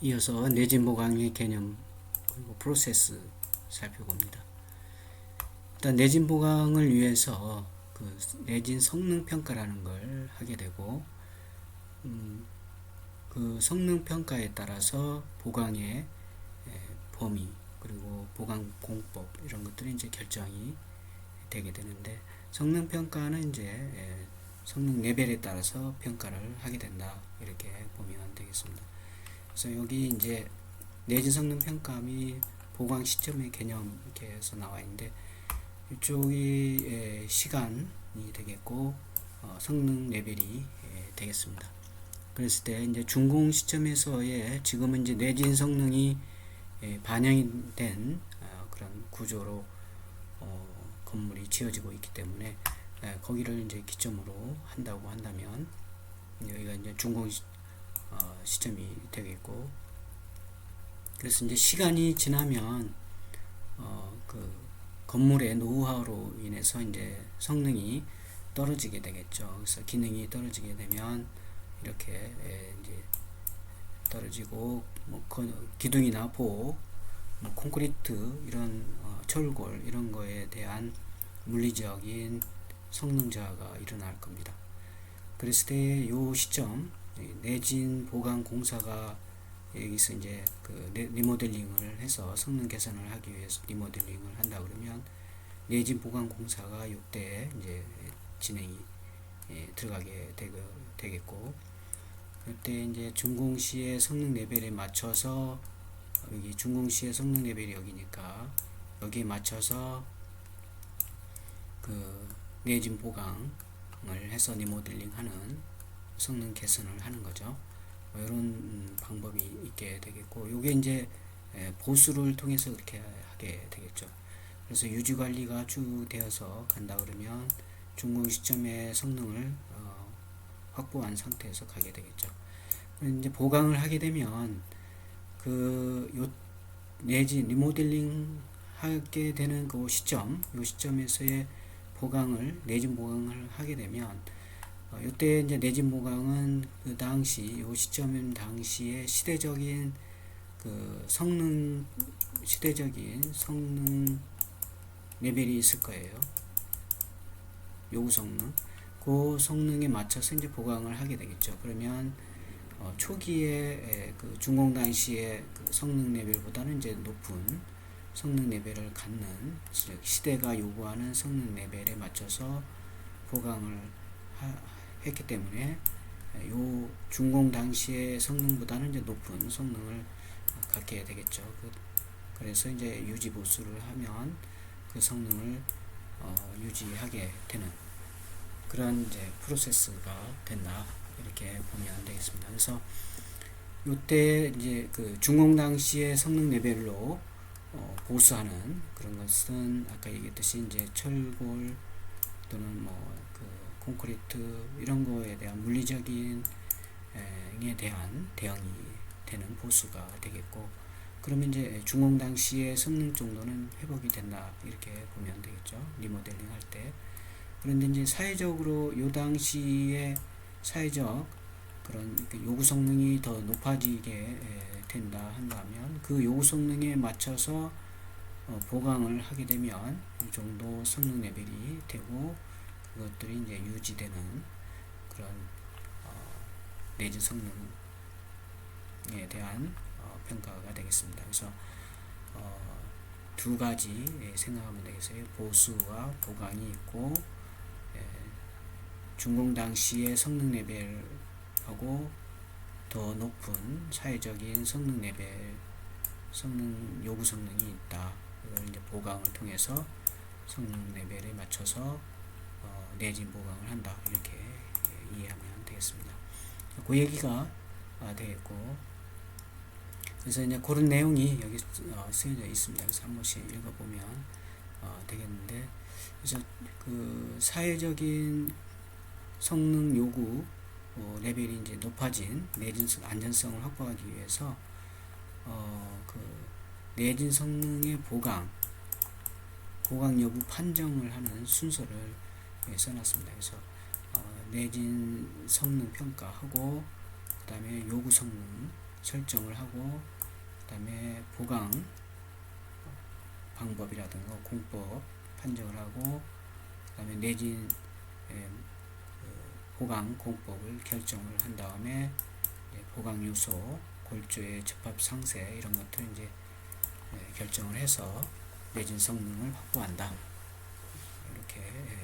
이어서 내진 보강의 개념 그리고 프로세스 살펴봅니다. 일단 내진 보강을 위해서 그 내진 성능 평가라는 걸 하게 되고, 그 성능 평가에 따라서 보강의 범위 그리고 보강 공법 이런 것들이 이제 결정이 되게 되는데, 성능 평가는 이제 성능 레벨에 따라서 평가를 하게 된다, 이렇게 보면 되겠습니다. 그래서 여기 이제 내진 성능 평가 및 보강 시점의 개념 이렇게 해서 나와 있는데, 이쪽이 시간이 되겠고, 성능 레벨이 되겠습니다. 그랬을 때 이제 준공 시점에서의 지금은 이제 내진 성능이 반영이 된 그런 구조로 건물이 지어지고 있기 때문에, 거기를 이제 기점으로 한다고 한다면 여기가 이제 준공 시점이 되겠고, 그래서 이제 시간이 지나면 그 건물의 노후화로 인해서 이제 성능이 떨어지게 되겠죠. 그래서 기능이 떨어지게 되면 이렇게 이제 떨어지고, 뭐 기둥이나 복, 뭐 콘크리트 이런 철골 이런 거에 대한 물리적인 성능 저하가 일어날 겁니다. 그랬을 때 요 시점 내진 보강 공사가 여기서 이제 그 리모델링을 해서 성능 개선을 하기 위해서 리모델링을 한다 그러면 내진 보강 공사가 이때 이제 진행이 들어가게 되겠고, 그때 이제 준공 시의 성능 레벨에 맞춰서, 여기 준공 시의 성능 레벨이 여기니까 여기에 맞춰서 그 내진 보강을 해서 리모델링 하는 성능 개선을 하는 거죠. 뭐 이런 방법이 있게 되겠고, 요게 이제 보수를 통해서 그렇게 하게 되겠죠. 그래서 유지 관리가 쭉 되어서 간다 그러면 준공 시점의 성능을 확보한 상태에서 가게 되겠죠. 이제 보강을 하게 되면 요 내지 리모델링 하게 되는 그 시점, 요 시점에서의 내진 보강을 하게 되면, 이때 이제 내진 보강은 그 당시 요 시점 당시의 시대적인 레벨이 있을 거예요. 요구 성능, 그 성능에 맞춰서 이제 보강을 하게 되겠죠. 그러면 초기에 그 준공 당시의 그 성능 레벨보다는 이제 높은 성능 레벨을 갖는, 시대가 요구하는 성능 레벨에 맞춰서 보강을 했기 때문에 요 준공 당시의 성능보다는 이제 높은 성능을 갖게 되겠죠. 그래서 이제 유지 보수를 하면 그 성능을 유지하게 되는 그런 이제 프로세스가 된다, 이렇게 보면 되겠습니다. 그래서 이때 이제 그 준공 당시의 성능 레벨로 보수하는 그런 것은 아까 얘기했듯이 이제 철골 또는 뭐 그 콘크리트 이런 거에 대한 물리적인 에 대한 대응이 되는 보수가 되겠고, 그러면 이제 준공 당시의 성능 정도는 회복이 된다, 이렇게 보면 되겠죠. 리모델링 할 때. 그런데 이제 사회적으로 요 당시에 사회적 그런 요구 성능이 더 높아지게 된다 한다면, 그 요구 성능에 맞춰서 보강을 하게 되면 이 정도 성능 레벨이 되고, 그것들이 이제 유지되는 그런 내진 성능에 대한 평가가 되겠습니다. 그래서 두 가지 생각하면 되겠어요. 보수와 보강이 있고, 준공 당시의 성능 레벨하고 더 높은 사회적인 성능 레벨, 요구 성능이 있다. 이걸 이제 보강을 통해서 성능 레벨에 맞춰서 내진 보강을 한다, 이렇게 이해하면 되겠습니다. 그 얘기가 되겠고, 그래서 이제 그런 내용이 여기 쓰여져 있습니다. 그래서 한 번씩 읽어보면 되겠는데, 그래서 그 사회적인 성능 요구 레벨이 이제 높아진 내진 안전성을 확보하기 위해서 그 내진 성능의 보강 여부 판정을 하는 순서를 써놨습니다. 그래서 내진 성능 평가하고, 그 다음에 요구 성능, 설정을 하고, 그다음에 보강 방법이라든가 공법 판정을 하고, 그다음에 내진 보강 공법을 결정을 한 다음에 보강 요소, 골조의 접합 상세 이런 것들 이제 결정을 해서 내진 성능을 확보한다. 이렇게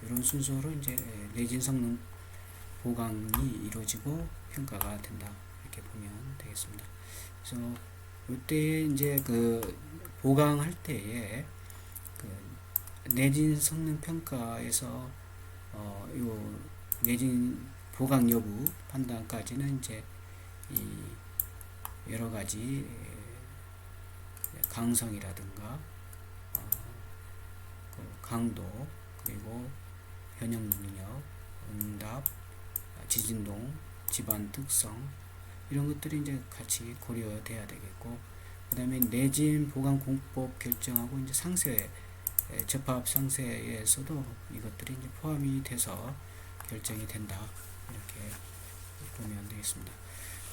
이런 순서로 이제 내진 성능 보강이 이루어지고 평가가 된다. 이렇게 보면 되겠습니다. 그래서 이때 이제 그 보강할 때에 그 내진 성능 평가에서 요 내진 보강 여부 판단까지는 이제 이 여러 가지 강성이라든가 그 강도, 그리고 변형 능력, 응답, 지진동, 집안 특성 이런 것들이 이제 같이 고려돼야 되겠고, 그 다음에 내진 보강 공법 결정하고 이제 상세 접합 상세에서도 이것들이 이제 포함이 돼서 결정이 된다. 이렇게 보면 되겠습니다.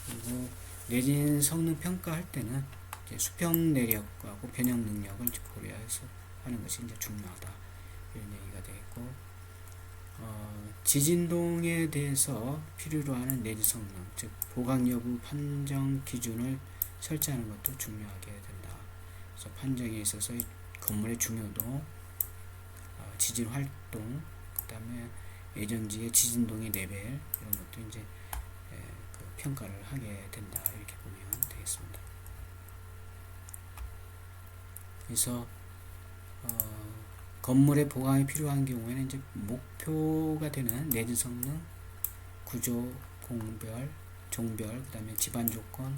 그리고 내진 성능 평가할 때는 이제 수평 내력하고 변형 능력을 고려해서 하는 것이 이제 중요하다. 이런 얘기가 되겠고, 지진동에 대해서 필요로 하는 내진 성능, 즉 보강 여부 판정 기준을 설정하는 것도 중요하게 된다. 그래서 판정에 있어서 건물의 중요도, 지진 활동, 그다음에 예정지의 지진동의 레벨 이런 것도 이제 그 평가를 하게 된다. 이렇게 보면 되겠습니다. 그래서 건물의 보강이 필요한 경우에는 이제 목표가 되는 내진 성능, 구조, 공별, 종별, 그 다음에 집안 조건,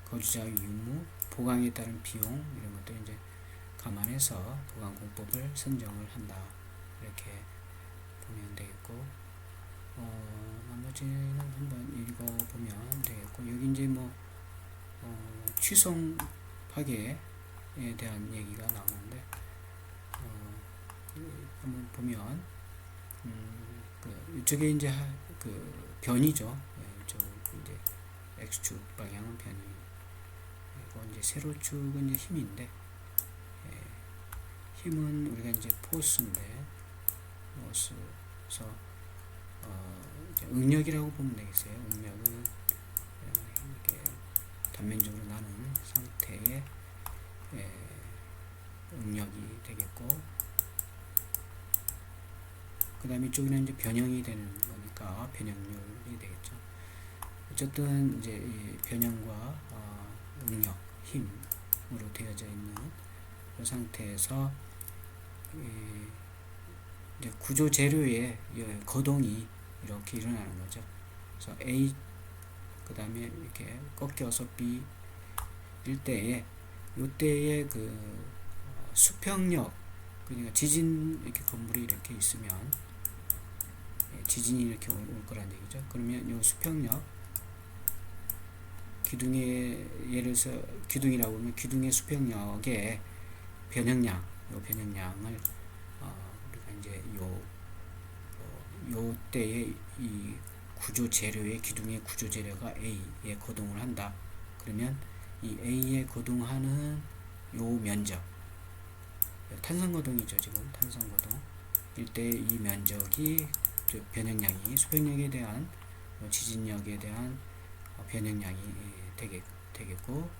거주자의 유무, 보강에 따른 비용 이런 것들 이제 감안해서 보강 공법을 선정을 한다. 이렇게 보면 되겠고, 나머지는 한번 읽어보면 되겠고, 여기 이제 뭐 취성 파괴에 대한 얘기가 나오는데, 한번 보면 이쪽에 이제 그 변이죠. 이쪽 이제 X축 방향은 변이. 그리고 이제 세로축은 이제 힘인데, 힘은 우리가 이제 포스인데, 포스에서 응력이라고 보면 되겠어요. 응력은 이렇게 단면적으로 나는 상태의 응력이 되겠고, 그 다음에 이쪽에는 이제 변형이 되는 거니까 변형률이 되겠죠. 어쨌든 이제 이 변형과 응력, 힘으로 되어져 있는 그 상태에서 이제 구조 재료의 거동이 이렇게 일어나는 거죠. 그래서 A 그 다음에 이렇게 꺾여서 B 일 때에 이때의 그 수평력, 그러니까 지진 이렇게 건물이 이렇게 있으면 지진이 이렇게 올 거란 얘기죠. 그러면 이 수평력, 기둥의 예를 들어서 기둥이라고 하면 기둥의 수평력의 변형량, 요 변형량을 우리가 이제 요 때의 이 구조 재료의 기둥의 구조 재료가 A에 거동을 한다. 그러면 이 A에 거동하는 요 면적, 탄성 거동이죠. 지금 탄성 거동 일때 이 면적이 변형량이 수평력에 대한 지진력에 대한 변형량이 되겠고,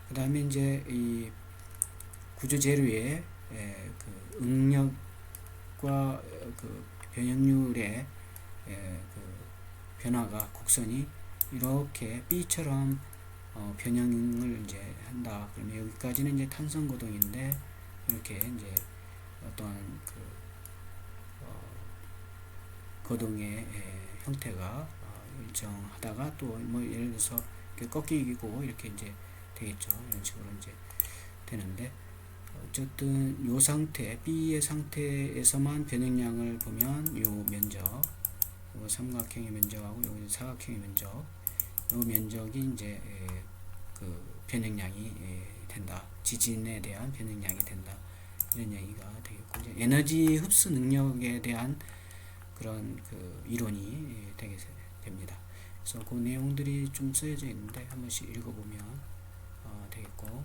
그 다음에 이제 이 구조 재료의 그 응력과 그 변형률의 그 변화가 곡선이 이렇게 B처럼 변형을 이제 한다. 그러면 여기까지는 이제 탄성 거동인데, 이렇게 이제 어떤 그 거동의 형태가 일정하다가 또 뭐 예를 들어서 이렇게 꺾이고 이렇게 이제 되겠죠. 이런 식으로 이제 되는데, 어쨌든 요 상태 B의 상태에서만 변형량을 보면 요 면적, 요 삼각형의 면적하고 요 사각형의 면적, 요 면적이 이제 그 변형량이 된다. 지진에 대한 변형량이 된다. 이런 얘기가 되겠고, 이제 에너지 흡수 능력에 대한 그런 그 이론이 되게 됩니다. 그래서 그 내용들이 좀 쓰여져 있는데 한 번씩 읽어보면 되겠고,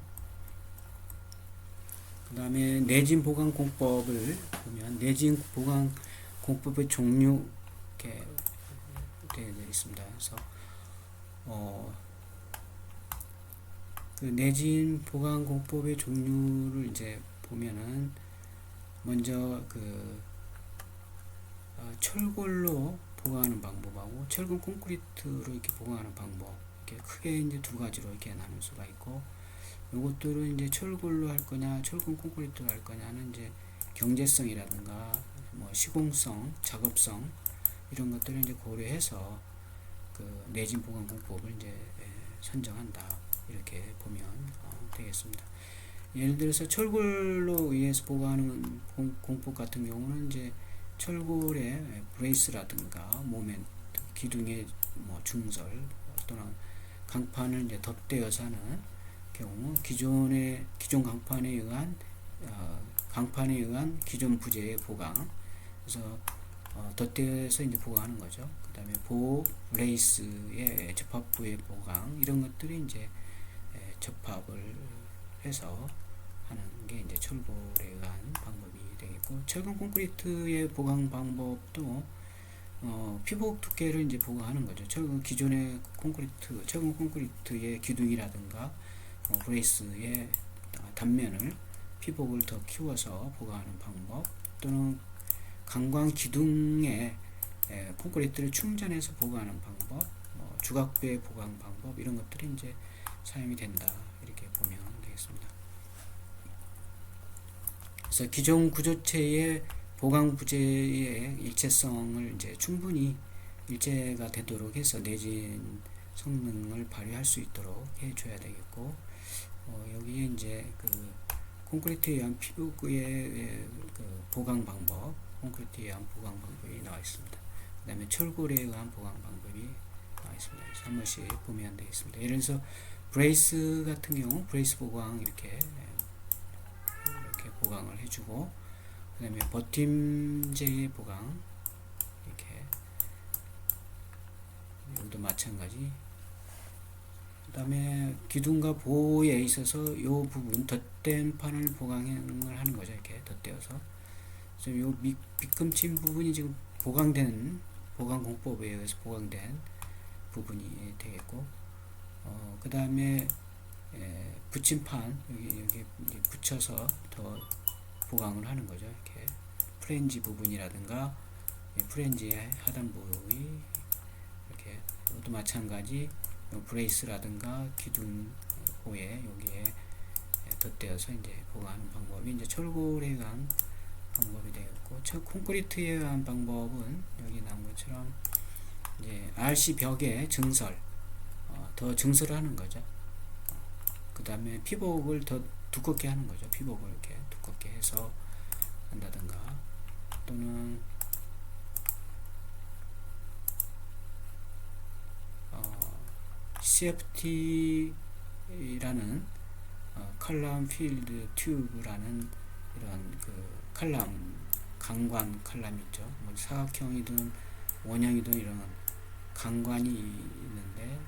그 다음에 내진 보강 공법을 보면 내진 보강 공법의 종류 이렇게 되어 있습니다. 그래서 그 내진 보강 공법의 종류를 이제 보면은 먼저 그 철골로 보강하는 방법하고 철근 콘크리트로 이렇게 보강하는 방법, 이렇게 크게 이제 두 가지로 이렇게 나눌 수가 있고, 요것들은 이제 철골로 할 거냐 철근 콘크리트로 할 거냐는 이제 경제성이라든가 뭐 시공성, 작업성 이런 것들을 이제 고려해서 그 내진 보강 공법을 이제 선정한다, 이렇게 보면 되겠습니다. 예를 들어서 철골로 의해서 보강하는 공법 같은 경우는 이제 철골의 브레이스라든가 모멘트, 기둥의 뭐 중설 또는 강판을 이제 덧대어서 하는 경우, 기존 강판에 의한 기존 부재의 보강, 그래서 덧대어서 이제 보강하는 거죠. 그 다음에 보호 레이스의 접합부의 보강, 이런 것들이 이제 접합을 해서 하는 게 이제 철골에 의한 방법이 되겠고, 철근 콘크리트의 보강 방법도 피복 두께를 이제 보강하는 거죠. 기존의 철근 콘크리트의 기둥이라든가 브레이스의 단면을 피복을 더 키워서 보강하는 방법, 또는 강광 기둥에 콘크리트를 충전해서 보강하는 방법, 주각부의 보강 방법, 이런 것들이 이제 사용이 된다, 이렇게 보면 되겠습니다. 그래서 기존 구조체의 보강 부재의 일체성을 이제 충분히 일체가 되도록 해서 내진 성능을 발휘할 수 있도록 해줘야 되겠고, 여기에 이제 그 콘크리트에 의한 피복의 그 보강 방법, 콘크리트에 의한 보강 방법이 나와 있습니다. 그 다음에 철골에 의한 보강 방법이 나와 있습니다. 그래서 한 번씩 보면 되겠습니다. 예를 들어서 브레이스 같은 경우 브레이스 보강 이렇게 보강을 해주고, 그 다음에 버팀재의 보강, 이렇게 여기도 마찬가지. 그 다음에 기둥과 보호에 있어서 이 부분 덧댄 판을 보강을 하는 거죠. 이렇게 덧대어서. 그래서 요 밑금친 부분이 지금 보강된, 보강 공법에 의해서 보강된 부분이 되겠고, 그 다음에 붙임판, 여기 붙여서 더 보강을 하는 거죠. 이렇게 프렌지 부분이라든가 프렌지의 하단 부위, 이렇게 이것도 마찬가지 브레이스라든가 기둥호에 여기에 덧대어서 이제 보강하는 방법이 이제 철골에 의한 방법이 되겠고, 콘크리트에 의한 방법은 여기 나온 것처럼 이제 RC 벽에 증설, 더 증설하는 거죠. 그 다음에 피복을 더 두껍게 하는 거죠. 피복을 이렇게 두껍게 해서 한다든가, 또는 CFT라는 칼럼 필드 튜브라는 이런 그 칼럼, 강관 칼럼 있죠. 뭐 사각형이든 원형이든 이런 강관이 있는데,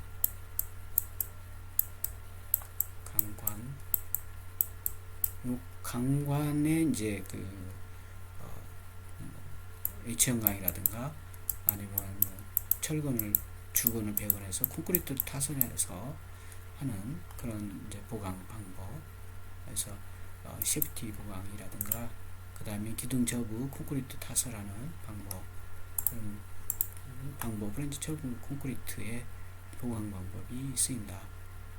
요 강관에 이제 그 H형광이라든가 아니면 철근을 주근을 배근해서 콘크리트 타선해서 하는 그런 이제 보강 방법, 그래서 CFT 보강이라든가, 그 다음에 기둥 저부 콘크리트 타설하는 방법, 그런 방법을 이제 철근 콘크리트의 보강 방법이 쓰인다,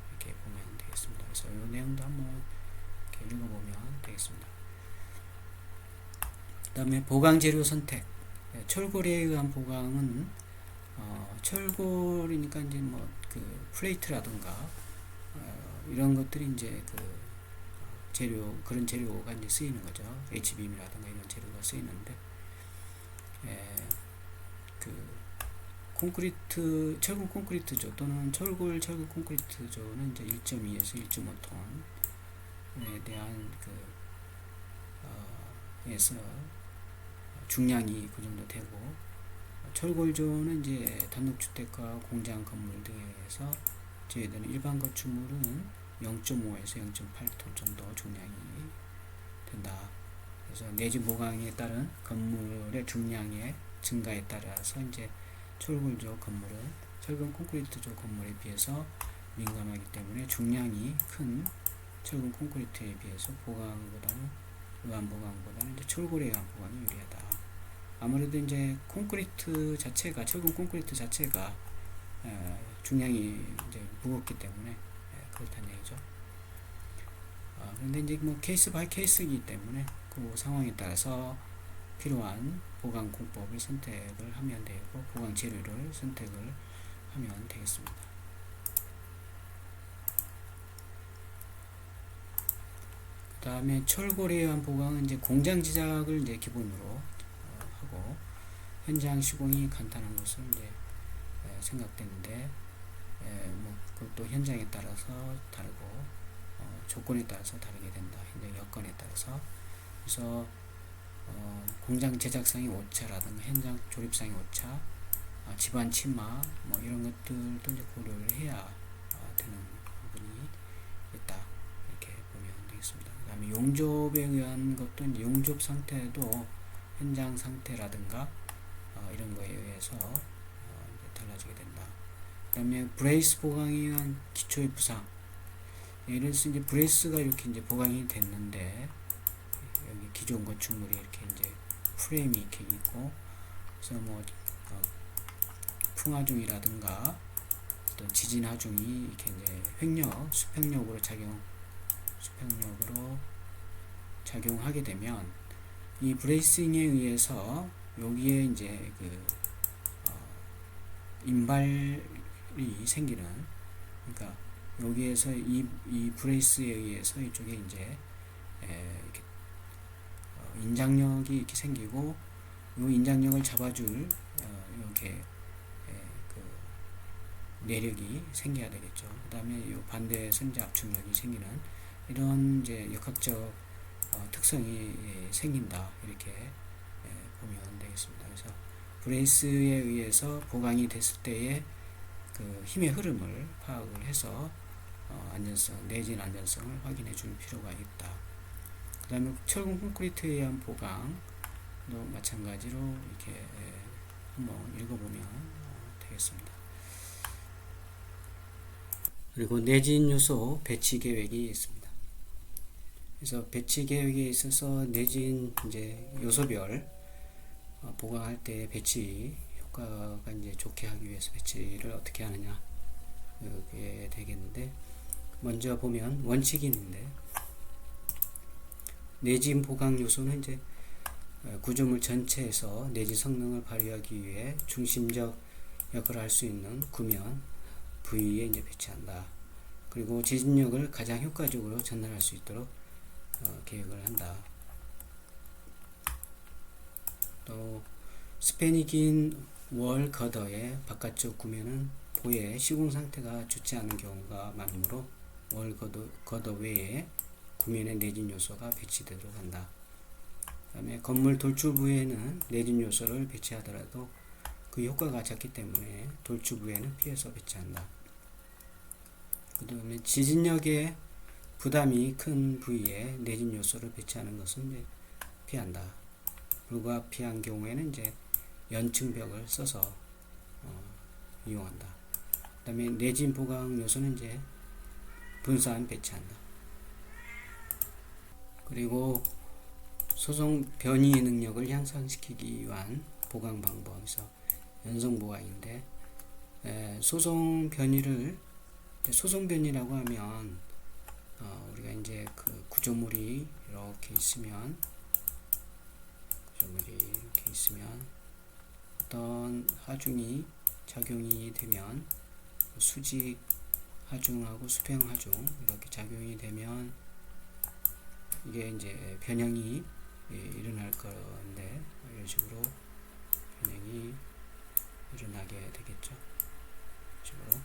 이렇게 보면 되겠습니다. 그래서 이 내용도 한번 이렇게 읽어보면 되겠습니다. 그 다음에 보강 재료 선택. 철골에 의한 보강은 철골이니까 이제 뭐 그 플레이트라든가 이런 것들이 이제 그 재료, 그런 재료가 이제 쓰이는 거죠. H빔이라든가 이런 재료가 쓰이는데, 그 콘크리트, 철근 콘크리트조 또는 철골 철근 콘크리트조는 이제 1.2에서 1.5톤에 대한 에서 중량이 그 정도 되고, 철골조는 이제 단독주택과 공장 건물 등에서 제외되는 일반 건축물은 0.5에서 0.8톤 정도 중량이 된다. 그래서 내진 보강에 따른 건물의 중량의 증가에 따라서 이제 철골조 건물은 철근 콘크리트조 건물에 비해서 민감하기 때문에 중량이 큰 철근 콘크리트에 비해서 보강보다는 의한 보강보다는 이제 철골에 의한 보강이 유리하다. 아무래도 이제 콘크리트 자체가 철근 콘크리트 자체가 중량이 이제 무겁기 때문에 그렇다는 얘기죠. 그런데 이제 뭐 케이스 바이 케이스이기 때문에 그 상황에 따라서 필요한 보강 공법을 선택을 하면 되고 보강 재료를 선택을 하면 되겠습니다. 그 다음에 철골에 의한 보강은 이제 공장 제작을 이제 기본으로 하고 현장 시공이 간단한 것은 이제 생각되는데 뭐 그것도 현장에 따라서 다르고 조건에 따라서 다르게 된다. 현장 여건에 따라서. 그래서 공장 제작상의 오차라든가 현장 조립상의 오차, 집안 침하 뭐 이런 것들도 이제 고려를 해야 되는 부분이 있다. 이렇게 보면 되겠습니다. 그 다음에 용접에 의한 것도 이제 용접 상태도 현장 상태라든가 이런 거에 의해서 이제 달라지게 된다. 그 다음에 브레이스 보강에 의한 기초의 부상. 예를 들어서 이제 브레이스가 이렇게 이제 보강이 됐는데 여기 기존 건축물이 이렇게 이제 프레임이 이렇게 있고 그래서 뭐 풍하중이라든가 또 지진하중이 이렇게 이제 수평력으로 작용하게 되면 이 브레이싱에 의해서 여기에 이제 그 인발이 생기는, 그러니까 여기에서 이 브레이스에 의해서 이쪽에 이제 이렇게 인장력이 이렇게 생기고 이 인장력을 잡아줄 이렇게 그 내력이 생겨야 되겠죠. 그 다음에 이 반대에서 이제 압축력이 생기는 이런 이제 역학적 특성이 생긴다. 이렇게 보면 되겠습니다. 그래서 브레이스에 의해서 보강이 됐을 때의 그 힘의 흐름을 파악을 해서 안전성, 내진 안전성을 확인해 줄 필요가 있다. 그 다음에 철근 콘크리트에 의한 보강도 마찬가지로 이렇게 한번 읽어보면 되겠습니다. 그리고 내진 요소 배치 계획이 있습니다. 그래서 배치 계획에 있어서 내진 이제 요소별 보강할 때 배치 효과가 이제 좋게 하기 위해서 배치를 어떻게 하느냐 이게 되겠는데, 먼저 보면 원칙이 있는데 내진 보강 요소는 이제 구조물 전체에서 내진 성능을 발휘하기 위해 중심적 역할을 할 수 있는 구면 부위에 이제 배치한다. 그리고 지진력을 가장 효과적으로 전달할 수 있도록 계획을 한다. 또 스팬이 긴 월 거더의 바깥쪽 구면은 보의 시공 상태가 좋지 않은 경우가 많으므로 월 거더 외에 구면에 내진 요소가 배치되도록 한다. 그 다음에 건물 돌출 부에는 내진 요소를 배치하더라도 그 효과가 작기 때문에 돌출 부에는 피해서 배치한다. 그 다음에 지진력의 부담이 큰 부위에 내진 요소를 배치하는 것은 이제 피한다. 불가피한 경우에는 이제 연층벽을 써서 이용한다. 그 다음에 내진 보강 요소는 이제 분산 배치한다. 그리고 소송 변이 능력을 향상시키기 위한 보강 방법에서 연성 보강인데, 소송 변이라고 하면 우리가 이제 그 구조물이 이렇게 있으면 어떤 하중이 작용이 되면 수직 하중하고 수평 하중 이렇게 작용이 되면 이게 이제 변형이 일어날 건데, 이런 식으로 변형이 일어나게 되겠죠. 식으로.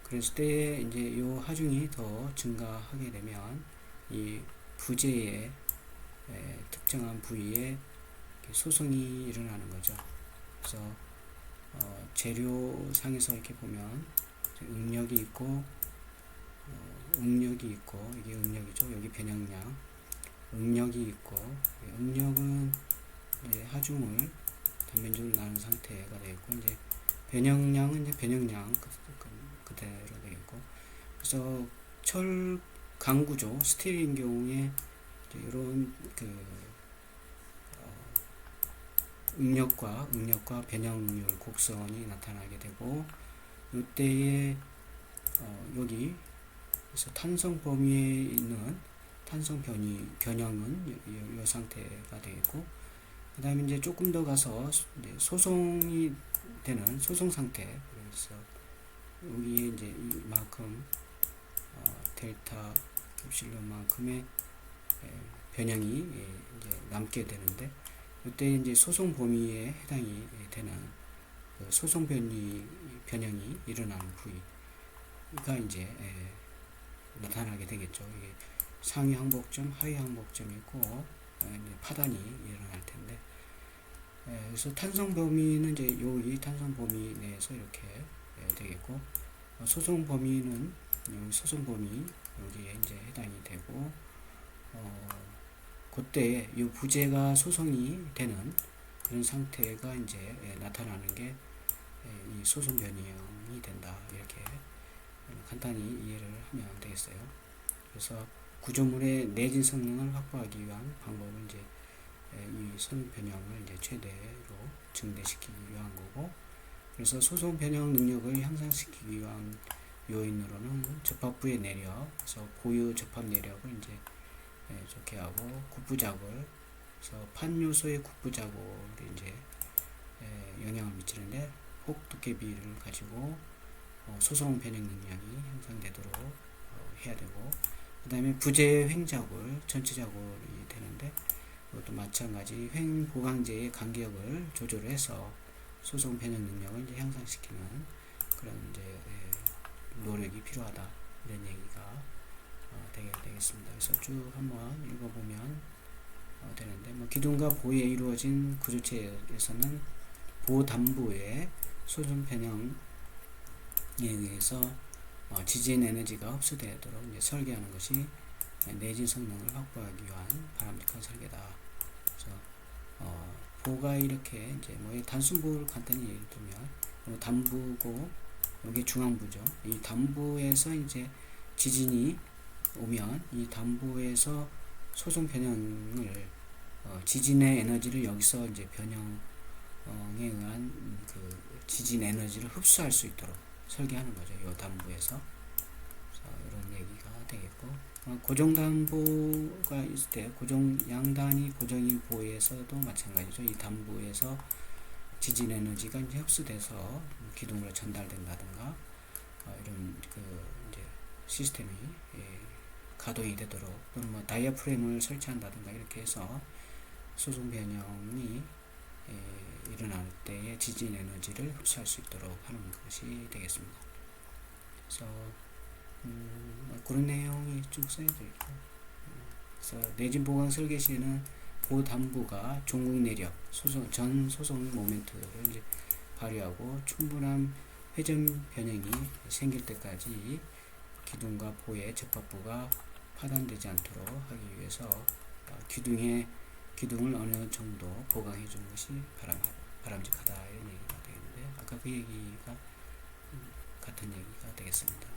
그랬을 때 이제 요 하중이 더 증가하게 되면 이 부재의 특정한 부위에 소송이 일어나는 거죠. 그래서 재료상에서 이렇게 보면 응력이 있고 응력이 있고 이게 응력이죠. 여기 변형량 응력이 있고 응력은 이제 하중을 단면적으로 나눈 상태가 되겠고 이제 변형량은 이제 변형량 그대로 되겠고 그래서 철 강구조 스틸인 경우에 이런 응력과 변형률 곡선이 나타나게 되고 이때에 여기 그래서 탄성 범위에 있는 탄성 변형은 이 상태가 되겠고 그 다음에 이제 조금 더 가서 이제 소송이 되는 소송 상태 그래서 여기에 이제 이만큼 델타 엡실론만큼의 변형이 이제 남게 되는데 이때 이제 소송 범위에 해당이 되는 그 소송 변형이 일어나는 부위가 이제 나타나게 되겠죠. 이게 상위 항복점, 하위 항복점이 있고 파단이 일어날 텐데 그래서 탄성 범위는 이제 이 탄성 범위 내에서 이렇게 되겠고 소송 범위는 여기 소송 범위 여기에 이제 해당이 되고 그때 이 부재가 소송이 되는 그런 상태가 이제 나타나는 게 이 소송 변형이 된다 이렇게 간단히 이해를 하면 되겠어요. 그래서 구조물의 내진 성능을 확보하기 위한 방법은 이제 이 선 변형을 이제 최대로 증대시키기 위한 거고 그래서 소송 변형 능력을 향상시키기 위한 요인으로는 접합부의 내력, 그래서 고유 접합 내력을 이제 좋게 하고 굽부작을 그래서 판 요소의 굽부작을이 이제 영향을 미치는데 혹 두께비를 가지고 소송 변형 능력이 향상되도록 해야 되고 그 다음에 부재의 횡작을 전체 작업이 되는데 이것도 마찬가지 횡 보강제의 간격을 조절해서 소송 변형 능력을 이제 향상시키는 그런 이제 노력이 필요하다 이런 얘기가 되겠습니다. 그래서 쭉 한번 읽어보면 되는데 기둥과 보에 이루어진 구조체에서는 보단부의 소송 변형에 의해서 지진 에너지가 흡수되도록 이제 설계하는 것이 내진 성능을 확보하기 위한 바람직한 설계다. 그래서 보가 이렇게 이제 단순보를 간단히 예를 들면 단부고 여기 중앙부죠. 이 단부에서 이제 지진이 오면 이 단부에서 소송 변형을 지진의 에너지를 여기서 이제 변형에 의한 그 지진 에너지를 흡수할 수 있도록 설계하는 거죠. 이 단부에서 이런 얘기가 되겠고 고정단부가 있을 때 양단이 고정인 보에서도 마찬가지죠. 이 단부에서 지진 에너지가 이제 흡수돼서 기둥으로 전달된다든가 이런 이제 시스템이 가동이 되도록 또는 다이아프램을 설치한다든가 이렇게 해서 소송 변형이 일어날 때의 지진 에너지를 흡수할 수 있도록 하는 것이 되겠습니다. 그래서 그런 내용이 쭉 써져 있고 그래서 내진 보강 설계 시에는 보단부가 종국 내력, 전 소송 모멘트를 이제 발휘하고 충분한 회전 변형이 생길 때까지 기둥과 보의 접합부가 파단되지 않도록 하기 위해서 기둥을 어느 정도 보강해 주는 것이 바람직하다 이런 얘기가 되겠는데 아까 그 얘기가 같은 얘기가 되겠습니다.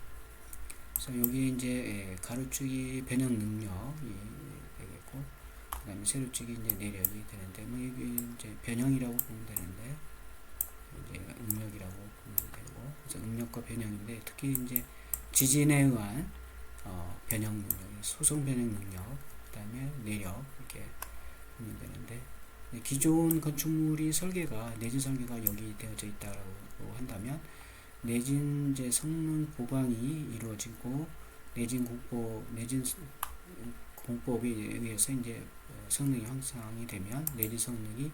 그래서 여기 이제 가로축이 변형 능력이 되겠고 그 다음에 세로축이 이제 내력이 되는데 여기 이제 변형이라고 보면 되는데 이제 응력이라고 보면 되고 그래서 응력과 변형인데 특히 이제 지진에 의한 변형 능력, 소송 변형 능력, 그 다음에 내력 이렇게 보면 되는데 기존 건축물이 내진 설계가 여기 되어져 있다고 한다면 내진 이제 성능 보강이 이루어지고 내진 공법에 의해서 이제 성능이 향상이 되면 내진 성능이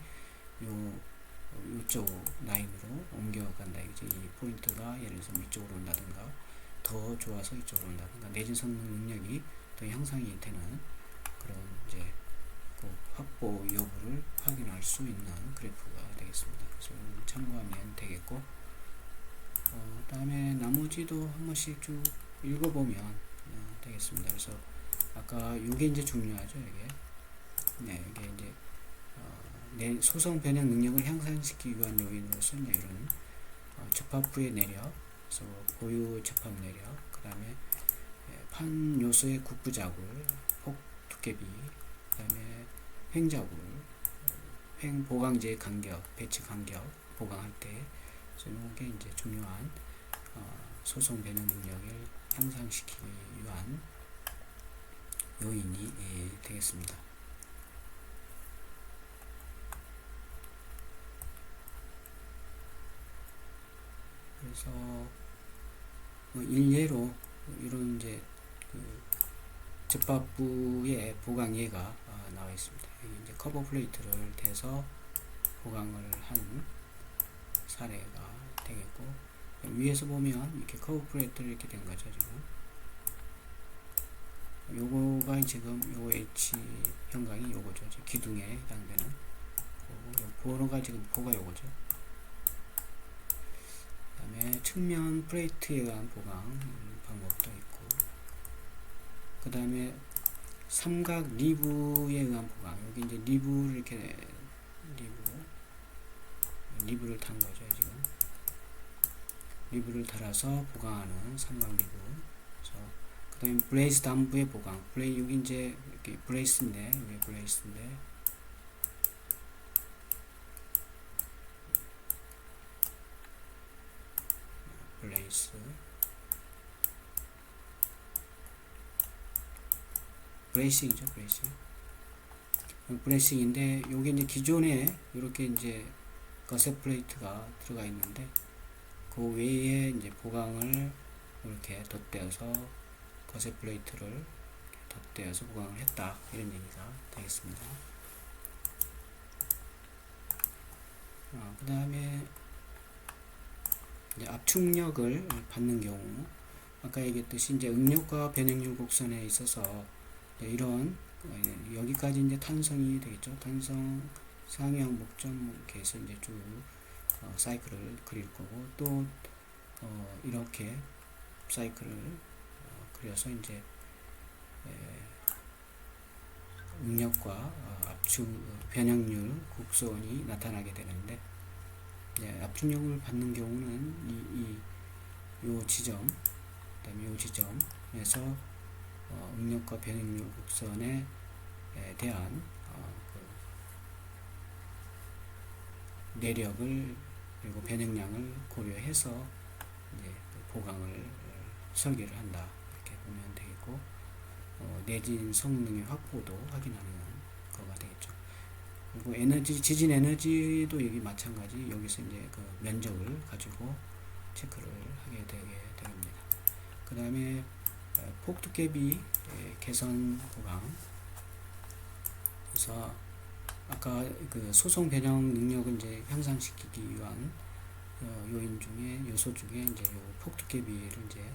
이쪽 라인으로 옮겨간다. 이제 이 포인트가 예를 들어서 이쪽으로 온다든가 더 좋아서 이쪽으로 온다든가 내진 성능 능력이 더 향상이 되는 그런 이제 확보 여부를 확인할 수 있는 그래프가 되겠습니다. 그래서 참고하면 되겠고, 다음에 나머지도 한 번씩 쭉 읽어보면 되겠습니다. 그래서 아까 요게 이제 중요하죠. 이게 이게 이제 내 소송 변형 능력을 향상시키기 위한 요인으로서 이런 접합부의 내력, 그래서 고유 접합 내력, 그 다음에 판 요소의 국부자굴, 폭 두께비, 그 다음에 횡자굴, 횡 보강제의 간격, 배치 간격 보강할 때, 그래서 이게 이제 중요한 소송 변형 능력을 향상시키기 위한 요인이 되겠습니다. 그래서 일례로 이런 이제 접합부의 보강 예가 나와 있습니다. 여기 이제 커버 플레이트를 대서 보강을 한 사례가 되겠고, 위에서 보면 이렇게 커버 플레이트를 이렇게 된 거죠. 지금 요거가 지금 요 H 형광이 요거죠. 기둥에 해당되는 요 보로가 지금 보가 요거죠. 그 다음에 측면 플레이트에 의한 보강 방법도 있고, 그 다음에 삼각 리브에 의한 보강, 여기 이제 리브를 이렇게 리브를 탄 거죠. 지금 리브를 달아서 보강하는 삼각 리브. 그 다음에 브레이스 단부의 보강, 여기 이제 이렇게 브레이스인데, 여기 브레이스인데, 브레이싱이죠, 브레이싱인데, 요게 이제 기존에 이렇게 이제 거세 플레이트가 들어가 있는데, 그 외에 이제 보강을 이렇게 덧대어서 거세 플레이트를 덧대어서 보강을 했다, 이런 얘기가 되겠습니다. 그 다음에 이제 압축력을 받는 경우, 아까 얘기했듯이 이제 응력과 변형률 곡선에 있어서 이런 여기까지 이제 탄성이 되겠죠. 탄성 상향 목점 이렇게 해서 이제 쭉 사이클을 그릴 거고, 또 이렇게 사이클을 그려서 이제 응력과 압축 변형률 곡선이 나타나게 되는데, 압축력을 받는 경우는 요 지점, 그다음에 요 지점에서 응력과 변형률 곡선에 대한 내력을 그리고 변형량을 고려해서 이제 보강을 설계를 한다, 이렇게 보면 되겠고, 내진 성능의 확보도 확인하는 거가 되겠죠. 그리고 지진 에너지도 여기 마찬가지, 여기서 이제 그 면적을 가지고 체크를 하게 되게 됩니다. 그 다음에 폭 두께비 개선 보강. 그래서 아까 그 소송 변형 능력을 이제 향상시키기 위한 요인 중에, 요소 중에 이제 요 폭 두께비를 이제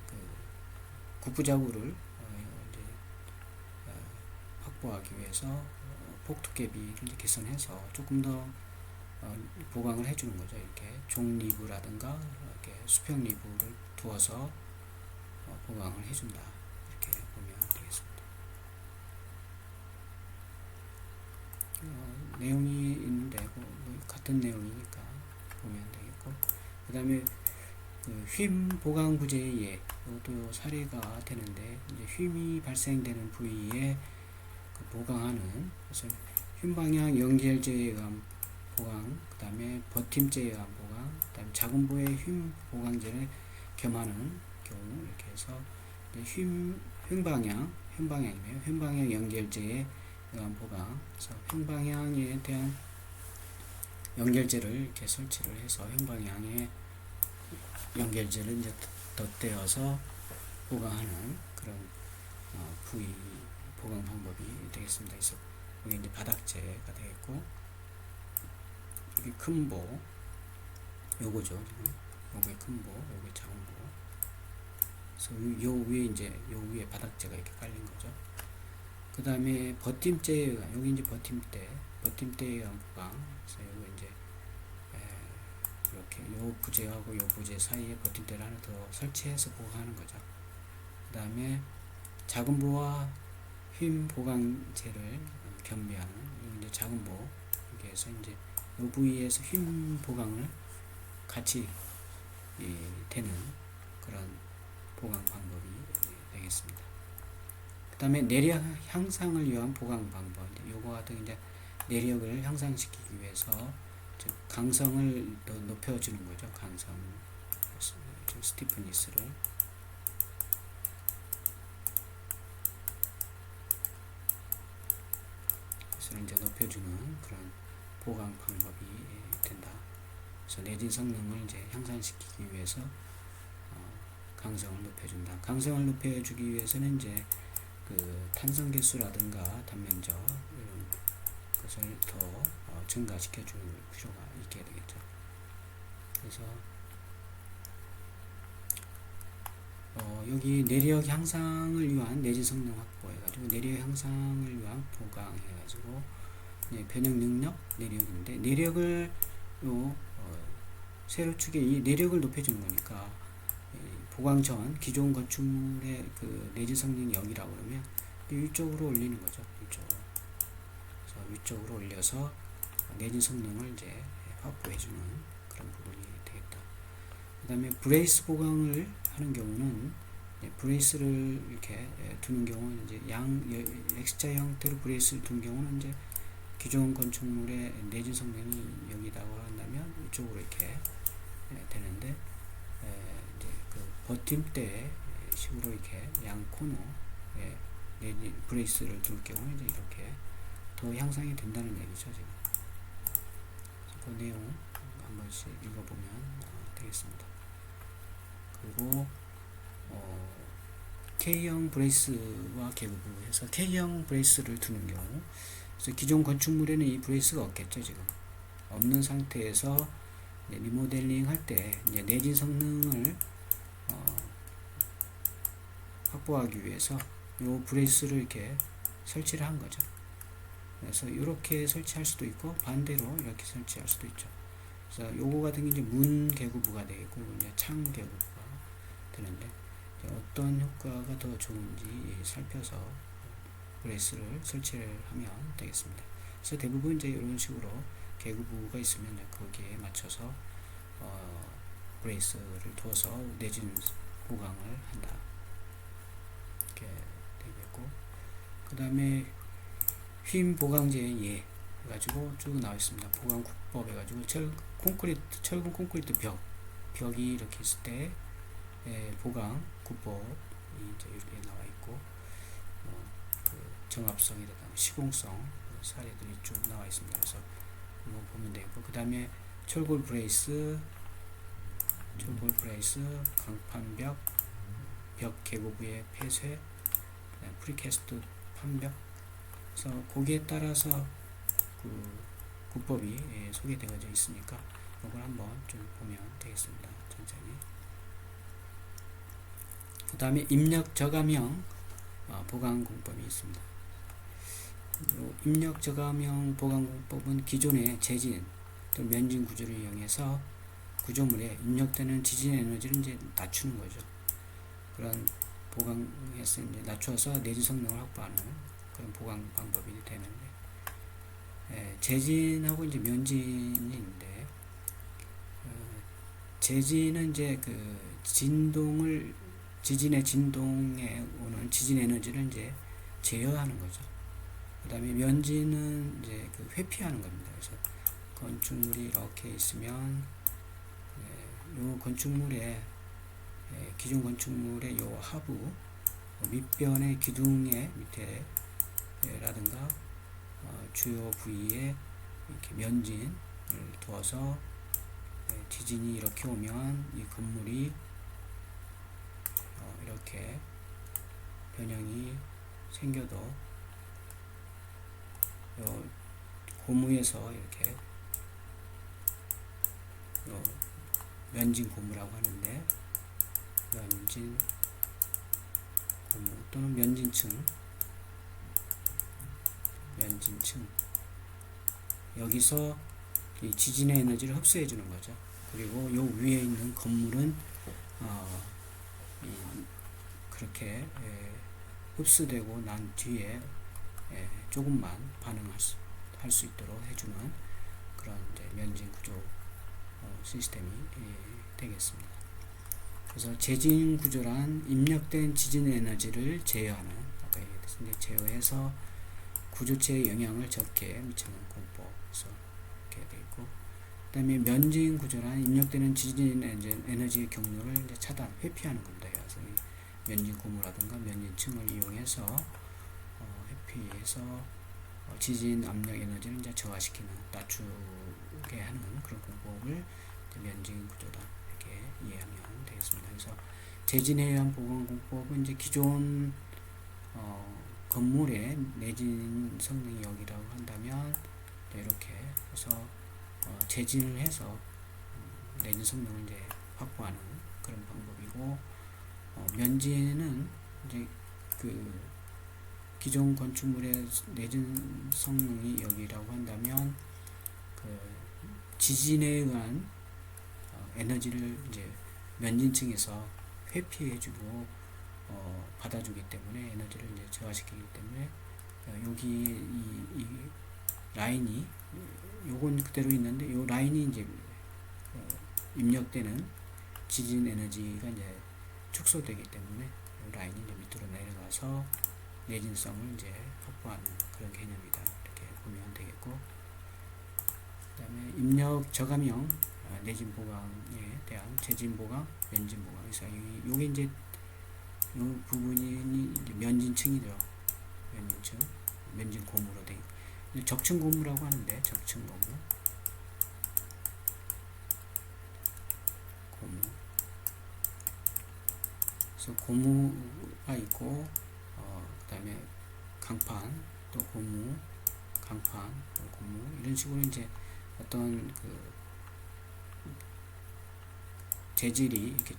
그 국부자구를 이제 확보하기 위해서 폭 두께비를 이제 개선해서 조금 더 보강을 해주는 거죠. 이렇게 종 리브라든가 이렇게 수평 리브를 두어서 보강을 해준다, 이렇게 보면 되겠습니다. 내용이 있는데 같은 내용이니까 보면 되겠고, 그 다음에 휨 보강 부재의 예, 이것도 사례가 되는데, 이제 휨이 발생되는 부위에 그 보강하는, 그래서 휨 방향 연결제에 의한 보강, 그 다음에 버팀제에 의한 보강, 그 다음에 작은 부의 휨 보강제를 겸하는 경우, 이렇게 해서 휨 방향 연결제에 의한 보강, 그래서 휨 방향에 대한 연결제를 이렇게 설치를 해서 휨 방향에 연결제를 이제 덧대어서 보강하는 그런 부위 보강 방법이 되겠습니다. 그래서 여기 이제 바닥재가 되겠고, 여기 큰 보, 요거죠. 요게 큰 보, 요게 작은 보. 그래서 요 위에 이제 요 위에 바닥재가 이렇게 깔린 거죠. 그 다음에 버팀대에 의한, 여기 이제 버팀대에 의한 보강. 그래서 여기 이제 이렇게 요 부재하고 요 부재 사이에 버팀대를 하나 더 설치해서 보강하는 거죠. 그 다음에 작은 보와 휨 보강재를 겸비하는, 이제 작은 보, 여기에서 이제 요 부위에서 휨 보강을 같이 되는 그런 보강 방법이 되겠습니다. 그 다음에 내력 향상을 위한 보강 방법, 요거 같은 이제 내력을 향상시키기 위해서 강성을 더 높여주는 거죠. 강성, 스티프니스를. 그래서 이제 높여주는 그런 보강 방법이 된다. 그래서 내진 성능을 이제 향상시키기 위해서 강성을 높여준다. 강성을 높여주기 위해서는 이제 그 탄성 개수라든가 단면적 이런 것을 더 증가시켜 줄 필요가 있게 되겠죠. 그래서 여기 내력 향상을 위한 내진 성능 확보해가지고 내력 향상을 위한 보강해가지고 변형 능력 내력인데, 내력을 세로 축에 이 내력을 높여주는 거니까 보강 전 기존 건축물의 그 내진 성능이 0이라고 그러면 위쪽으로 올리는 거죠. 위쪽으로. 그래서 위쪽으로 올려서 내진 성능을 이제 확보해주는 그런 부분이 되겠다. 그 다음에 브레이스 보강을 하는 경우는 브레이스를 이렇게 두는 경우는 이제 X자 형태로 브레이스를 두는 경우는 이제 기존 건축물의 내진 성능이 여기다고 한다면 이쪽으로 이렇게 되는데, 이제 그 버팀대 식으로 이렇게 양 코너에 브레이스를 둘 경우는 이제 이렇게 더 향상이 된다는 얘기죠, 지금. 그 내용 한 번씩 읽어보면 되겠습니다. 그리고 K형 브레이스와 계급부에서 K형 브레이스를 두는 경우, 그래서 기존 건축물에는 이 브레이스가 없겠죠. 지금 없는 상태에서 리모델링 할 때 이제 내진 성능을 확보하기 위해서 요 브레이스를 이렇게 설치를 한 거죠. 그래서 이렇게 설치할 수도 있고 반대로 이렇게 설치할 수도 있죠. 그래서 요거 같은 게 이제 문 계급부가 되겠고, 이제 창 계급부가 되는데, 어떤 효과가 더 좋은지 살펴서 브레이스를 설치를 하면 되겠습니다. 그래서 대부분 이제 이런 식으로 계급부가 있으면 거기에 맞춰서 브레이스를 두어서 내진 보강을 한다. 이렇게 되겠고, 그 다음에 휨 보강제 예 해가지고 쭉 나와 있습니다. 보강 국법 해가지고 철근 콘크리트 벽이 이렇게 있을 때 보강 국법이 이제 이렇게 나와 있고, 그 정합성이라든가 시공성 사례들이 쭉 나와 있습니다. 그래서 한번 보면 되고, 그 다음에 철골 브레이스, 강판벽, 벽 계고부의 폐쇄, 프리캐스트 판벽. 그래서 거기에 따라서 그 국법이 소개되어져 있으니까 이걸 한번 좀 보면 되겠습니다. 천천히. 그 다음에 입력 저감형 보강 공법이 있습니다. 입력 저감형 보강 공법은 기존의 재진 또 면진 구조를 이용해서 구조물에 입력되는 지진 에너지를 이제 낮추는 거죠. 그런 보강해서 이제 낮춰서 내진 성능을 확보하는 그런 보강 방법이 되는데, 재진하고 이제 면진인데, 재진은 이제 그 지진의 진동에 오는 지진 에너지를 이제 제어하는 거죠. 그 다음에 면진은 이제 그 회피하는 겁니다. 그래서 건축물이 이렇게 있으면 요 건축물의 기존 건축물의 요 하부 밑변의 기둥의 밑에 라든가 주요 부위에 이렇게 면진을 두어서 지진이 이렇게 오면 이 건물이 이렇게 변형이 생겨도 요 고무에서 이렇게 요 면진 고무라고 하는데, 면진 고무 또는 면진층 면진층. 여기서 이 지진의 에너지를 흡수해 주는 거죠. 그리고 요 위에 있는 건물은 그렇게 흡수되고 난 뒤에 조금만 반응할 수 있도록 해주는 그런 이제 면진 구조 시스템이 되겠습니다. 그래서 재진 구조란 입력된 지진 에너지를 제어하는, 아까 얘기했듯이 제어해서 구조체에 영향을 적게 미치는 공법에서 이렇게 되어 있고, 그 다음에 면진 구조란 입력되는 지진 에너지의 경로를 이제 차단, 회피하는 겁니다. 그래서 면진 고무라든가 면진층을 이용해서 회피해서 지진 압력 에너지를 이제 저하시키는, 낮추게 하는 그런 공법을 면진 구조다 이렇게 이해하면 되겠습니다. 그래서 재진에 의한 보강 공법은 이제 기존 건물의 내진 성능이 여기라고 한다면 이렇게 해서 재진을 해서 내진 성능을 이제 확보하는 그런 방법이고, 면진은 이제 그 기존 건축물의 내진 성능이 여기라고 한다면 그 지진에 의한 에너지를 이제 면진층에서 회피해주고 받아주기 때문에 에너지를 이제 저하시키기 때문에 여기 이 라인이 요건 그대로 있는데 요 라인이 이제 입력되는 지진 에너지가 이제 축소되기 때문에 요 라인이 이제 밑으로 내려가서 내진성을 이제 확보하는 그런 개념이다 이렇게 보면 되겠고, 그 다음에 입력 저감형 내진 보강에 대한 재진 보강, 면진 보강. 그래서 요게 이제 요 부분이 이제 면진층이죠. 면진층, 면진 고무로 된 적층 고무라고 하는데, 적층 고무, 그래서 고무가 있고, 그 다음에 강판, 또 고무, 강판, 또 고무, 이런 식으로 이제 어떤 그 재질이 이렇게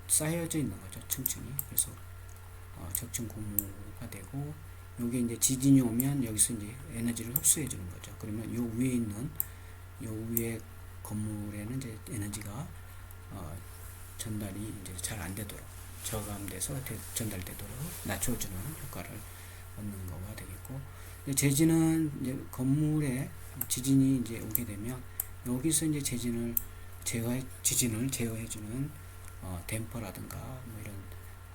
쌓여져 있는 거죠, 층층이. 그래서 적층 고무가 되고, 요게 이제 지진이 오면 여기서 이제 에너지를 흡수해 주는 거죠. 그러면 요 위에 있는 요 위에 건물에는 이제 에너지가 전달이 이제 잘 안 되도록, 저감돼서 전달되도록 낮춰주는 효과를 얻는 거가 되겠고, 재진은 이제 건물에 지진이 이제 오게 되면 여기서 이제 지진을 제어해주는 댐퍼라든가 뭐 이런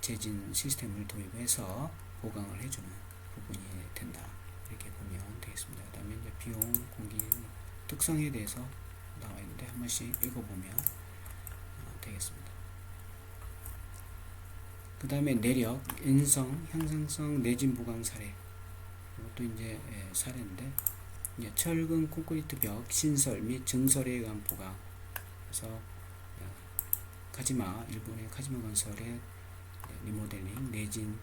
재진 시스템을 도입해서 보강을 해주는 부분이 된다 이렇게 보면 되겠습니다. 그 다음에 이제 비용, 공기 특성에 대해서 나와 있는데 한 번씩 읽어보면 되겠습니다. 그 다음에 내력, 인성, 향상성, 내진 보강 사례. 이것도 이제 사례인데, 이제 철근, 콘크리트 벽, 신설 및 증설에 의한 보강. 그래서 일본의 카지마 건설의 리모델링, 내진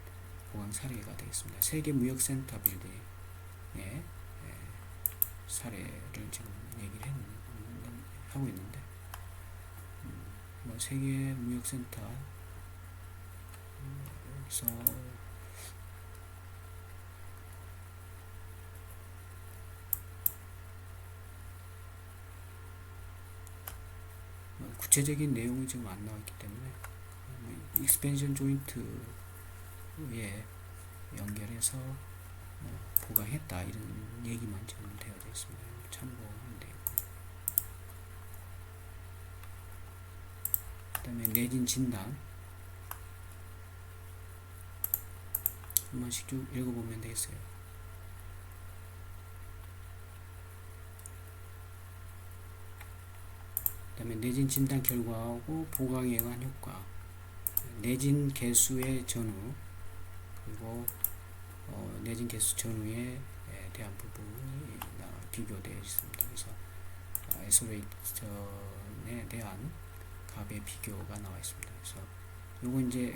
보강 사례가 되겠습니다. 세계 무역센터 빌딩의 사례를 지금 얘기를 하고 있는데, 뭐 세계 무역센터 그래서 구체적인 내용이 지금 안 나왔기 때문에 익스펜션 조인트에 연결해서 보강했다 이런 얘기만 지금 되어 있습니다. 참고하면 되고, 그 다음에 내진 진단 한 번씩 쭉 읽어보면 되겠어요. 그 다음에 내진 진단 결과하고 보강에 의한 효과, 내진 개수의 전후, 그리고 내진 개수 전후에 대한 부분이 비교되어 있습니다. 그래서 아이솔레이션에 대한 값의 비교가 나와 있습니다. 그래서 요거 이제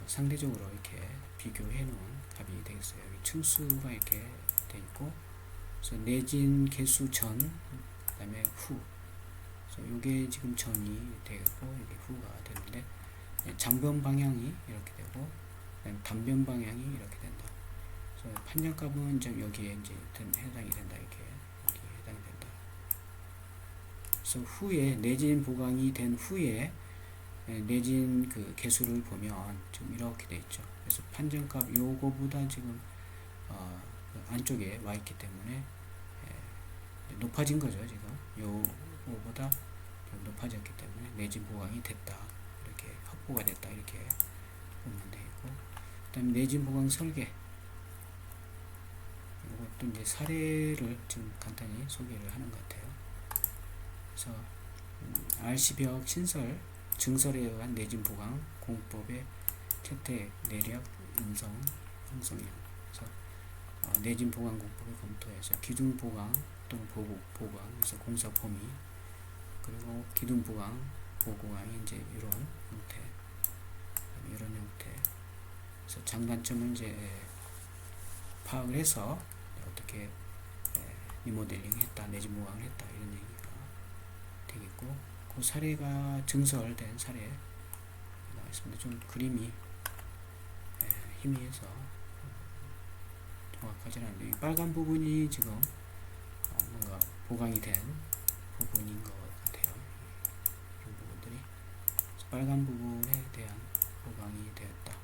상대적으로 이렇게 비교해 놓은 값이 되겠어요. 여기 층수가 이렇게 되어 있고, 그래서 내진 개수 전, 그 다음에 후. 그래서 요게 지금 전이 되고, 이게 후가 되는데, 잔변 방향이 이렇게 되고, 그다음에 단변 방향이 이렇게 된다. 그래서 판정값은 좀 여기에 이제 해당이 된다. 이렇게 여기에 해당이 된다. 그래서 후에 내진 보강이 된 후에 내진 그 개수를 보면 지금 이렇게 돼 있죠. 그래서 판정값 요거보다 지금 안쪽에 와 있기 때문에 높아진 거죠. 지금 요거보다 높아졌기 때문에 내진 보강이 됐다. 이렇게 확보가 됐다. 이렇게 보면 되고, 그다음에 내진 보강 설계. 이것도 이제 사례를 지금 간단히 소개를 하는 것 같아요. 그래서 RC벽 신설 증설에 의한 내진 보강 공법의 채택, 내력, 음성, 형성형. 그래서 내진 보강 공법을 검토해서 기둥 보강 또는 보강, 그래서 공사 범위, 그리고 기둥 보강, 보강이 이제 이런 형태, 이런 형태. 그래서 장단점을 이제 파악을 해서 어떻게 리모델링 했다, 내진 보강을 했다, 이런 얘기가 되겠고, 그 사례가 증설된 사례 나와 있습니다. 좀 그림이 희미해서 정확하지는 않은데, 이 빨간 부분이 지금 뭔가 보강이 된 부분인 것 같아요. 이런 부분들이 빨간 부분에 대한 보강이 되었다.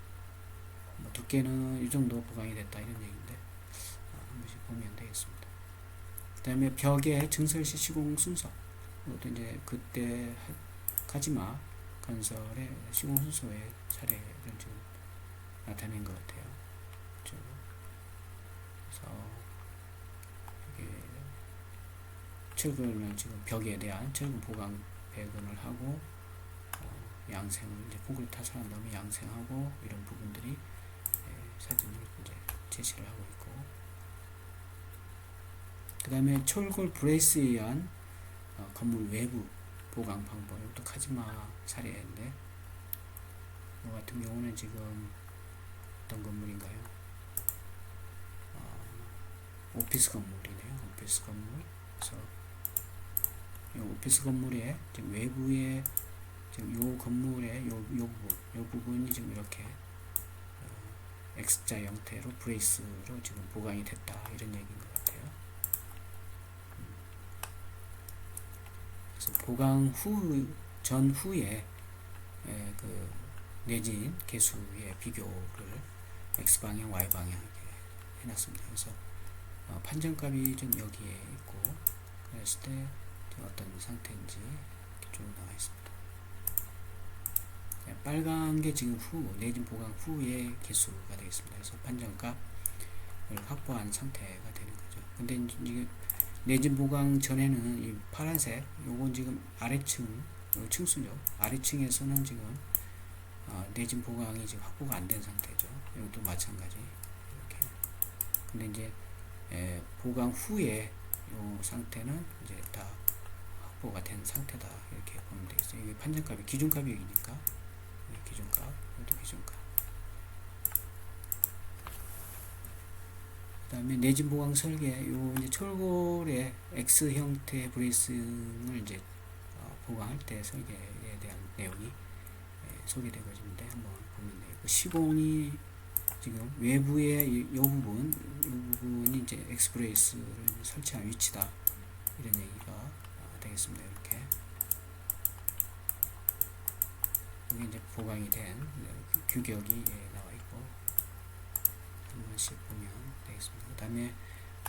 뭐 두께는 이 정도 보강이 됐다, 이런 얘기인데 한 번씩 보면 되겠습니다. 그 다음에 벽의 증설 시 시공 순서, 이것도 이제 그때 카지마 건설의 시공 순서의 사례를 좀 나타낸 것 같아요. 그래서 이게 철근을 지금 벽에 대한 철근 보강 배근을 하고 양생을 이제 콘크리트 타설한 다음에 양생하고 이런 부분들이 사진을 이제 제시를 하고 있고, 그 다음에 철골 브레이스에 의한 건물 외부 보강 방법, 이것도 카지마 사례인데, 이 같은 경우는 지금 어떤 건물인가요? 오피스 건물이네요. 오피스 건물. 그래서 이 오피스 건물의 지금 외부에 지금 요 건물의 요 부분이 지금 이렇게 X자 형태로 브레이스로 지금 보강이 됐다, 이런 얘기인 것 같아요. 그래서 보강 후 전후에 그 내진 개수의 비교를 X 방향, Y 방향 이렇게 해놨습니다. 그래서 판정값이 좀 여기에 있고, 그랬을 때 어떤 상태인지 이렇게 쭉 나와 있습니다. 빨간 게 지금 내진 보강 후의 개수가 되겠습니다. 그래서 판정값을 확보한 상태가 되는 거죠. 근데 이게 내진 보강 전에는 이 파란색, 요건 지금 아래층, 층수죠. 아래층에서는 지금 내진 보강이 지금 확보가 안 된 상태죠. 이것도 마찬가지. 이렇게. 근데 이제 보강 후에 이 상태는 이제 다 확보가 된 상태다, 이렇게 보면 되겠어요. 이게 판정값이 기준값이 여기니까 기준값, 이것도 기준값. 그 다음에 내진 보강 설계, 요 이제 철골의 X 형태의 브레이스를 이제 보강할 때 설계에 대한 내용이 소개되고 있는데 한번 보면 되겠고, 시공이 지금 외부의 이 부분이 이제 엑스브레이스를 설치한 위치다, 이런 얘기가 되겠습니다. 이렇게 이게 이제 보강이 된 규격이 나와 있고, 한 번씩 보면 되겠습니다. 그 다음에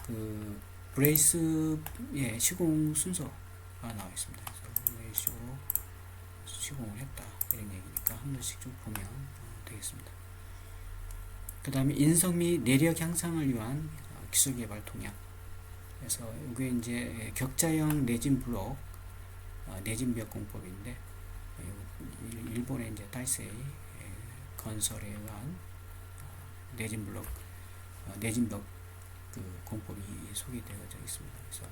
그 브레이스의 시공 순서가 나와 있습니다. 그래서 이런 식으로 시공을 했다, 이런 얘기니까 한 번씩 좀 보면 되겠습니다. 그 다음에 인성 및 내력 향상을 위한 기술개발 통약. 그래서 이게 이제 격자형 내진 블록 내진벽 공법인데, 일본의 이제 다이세이 건설에 의한 내진 블록 내진벽 그 공법이 소개되어져 있습니다. 그래서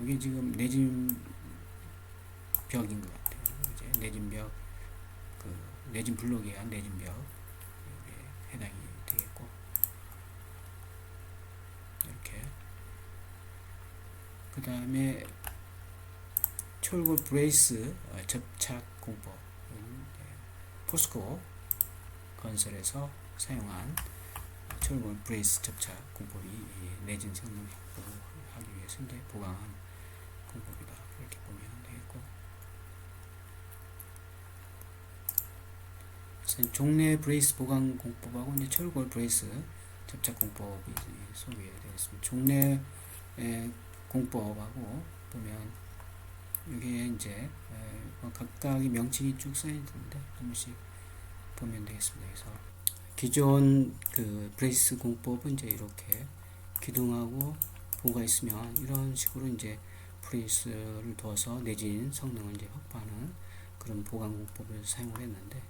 이게 지금 내진 벽인 것 같아요. 이제 내진벽 그 내진 블록에 의한 내진벽 해당이 되겠고, 이렇게. 그 다음에 철골 브레이스 접착 공법, 포스코 건설에서 사용한 철골 브레이스 접착 공법이 내진 성능 확보하기 위해서 이제 보강한 공법이다. 이렇게 보면 되겠고, 종래 브레이스 보강 공법하고 이제 철골 브레이스 접착 공법이 소개되겠습니다. 종래 공법하고 보면 이게 이제 각각의 명칭이 쭉 써있는데 한 번씩 보면 되겠습니다. 그래서 기존 그 브레이스 공법은 이제 이렇게 기둥하고 보가 있으면 이런 식으로 이제 브레이스를 둬서 내진 성능을 이제 확보하는 그런 보강 공법을 사용을 했는데,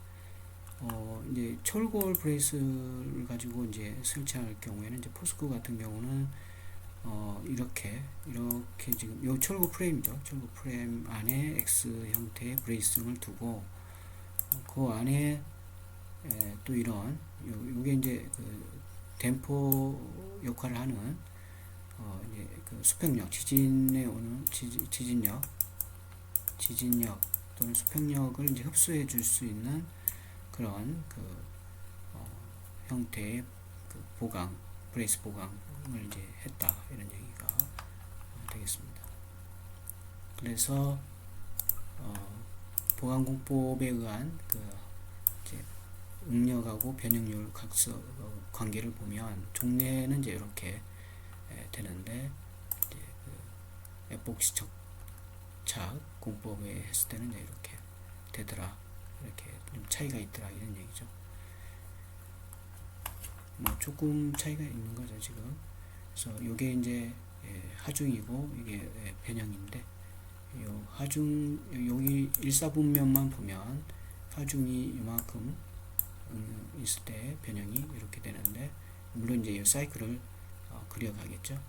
이제 철골 브레이스를 가지고 이제 설치할 경우에는 이제 포스코 같은 경우는 이렇게 지금 요 철골 프레임이죠. 철골 프레임 안에 X 형태의 브레이스를 두고 그 안에 또 이런 요게 이제 그 댐퍼 역할을 하는 이제 그 수평력, 지진에 오는 지진력 또는 수평력을 이제 흡수해 줄 수 있는 그런 그 형태의 그 보강, 브레이스 보강을 이제 했다, 이런 얘기가 되겠습니다. 그래서 보강 공법에 의한 그 이제 응력하고 변형률 각서 관계를 보면 종래는 이제 이렇게 되는데, 이제 그 에폭시 접착 공법에 했을 때는 이제 이렇게 되더라, 이렇게 좀 차이가 있더라, 이런 얘기죠. 뭐 조금 차이가 있는 거죠 지금. 그래서 요게 이제 하중이고 이게 변형인데, 요 하중 여기 일사분면만 보면 하중이 이만큼 있을 때 변형이 이렇게 되는데, 물론 이제 이 사이클을 그려가겠죠.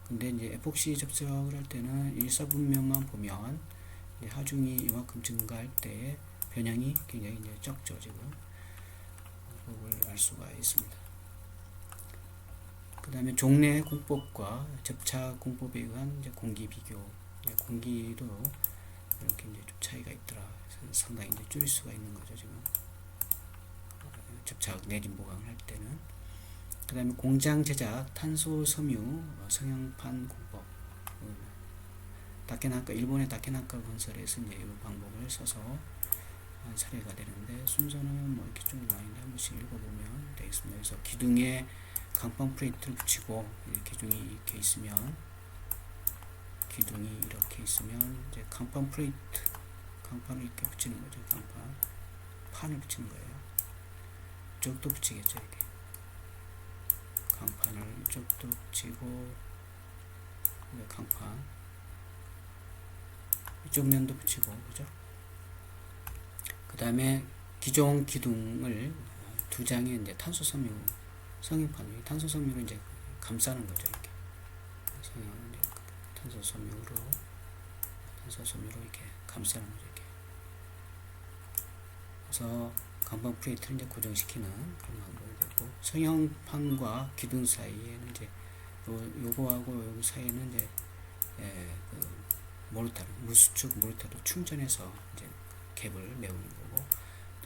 근데 이제 에폭시 접착을 할 때는 일사분면만 보면 이제 하중이 이만큼 증가할 때 변형이 굉장히 이제 적죠 지금. 그걸 알 수가 있습니다. 그 다음에 종래 공법과 접착 공법에 의한 이제 공기 비교, 공기도 이렇게 이제 좀 차이가 있더라. 상당히 이제 줄일 수가 있는 거죠 지금. 접착 내진 보강을 할 때는. 그 다음에 공장 제작 탄소 섬유 성형판 공법, 다케나카, 일본의 다케나카 건설에서 이제 이 방법을 써서 한 사례가 되는데, 순서는 뭐 이렇게 쭉 나와있는데 한 번씩 읽어보면 되겠습니다. 그래서 기둥에 강판 플레이트를 붙이고, 기둥이 이렇게 있으면 이제 강판 플레이트, 강판을 이렇게 붙이는 거죠. 판을 붙이는 거예요. 이쪽도 붙이겠죠. 이렇게 강판을 이쪽도 붙이고, 강판 이쪽 면도 붙이고, 그죠? 그 다음에 기존 기둥을 두 장의 이제 탄소 섬유 성형판, 탄소 섬유로 이제 감싸는 거죠. 이렇게 탄소 섬유로 이렇게 감싸는 거죠. 이렇게. 그래서 강판 플레이트를 이제 고정시키는 그런 방법이 되고, 성형판과 기둥 사이에는 이제 요거하고 요거 사이에는 이제 그 모르타르, 무수축 모르타르 충전해서 이제 갭을 메우는 거고,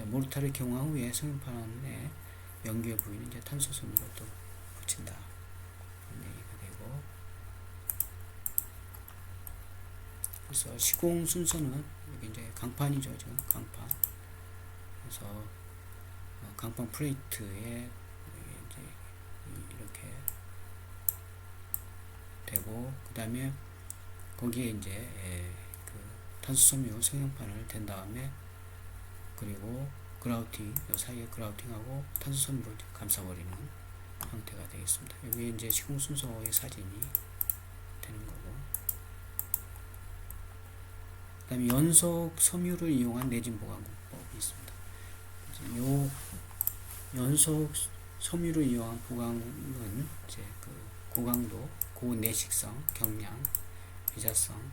모르타르 경화 후에 성형판에 연결 부위는 이제 탄소 섬유로 또 붙인다, 이런 얘기가 되고, 그래서 시공 순서는 여기 이제 강판이죠 지금. 강판. 그래서 강판 플레이트에 이제 이렇게 되고, 그 다음에 거기에 이제 그 탄소섬유 성형판을 댄 다음에, 그리고 그라우팅, 요 사이에 그라우팅하고 탄소섬유로 감싸버리는 형태가 되겠습니다. 여기 이제 시공 순서의 사진이 되는 거고, 그 다음에 연속 섬유를 이용한 내진 보강 공법이 있습니다. 요 연속 섬유를 이용한 보강은 이제 그 고강도, 고내식성, 경량, 비자성,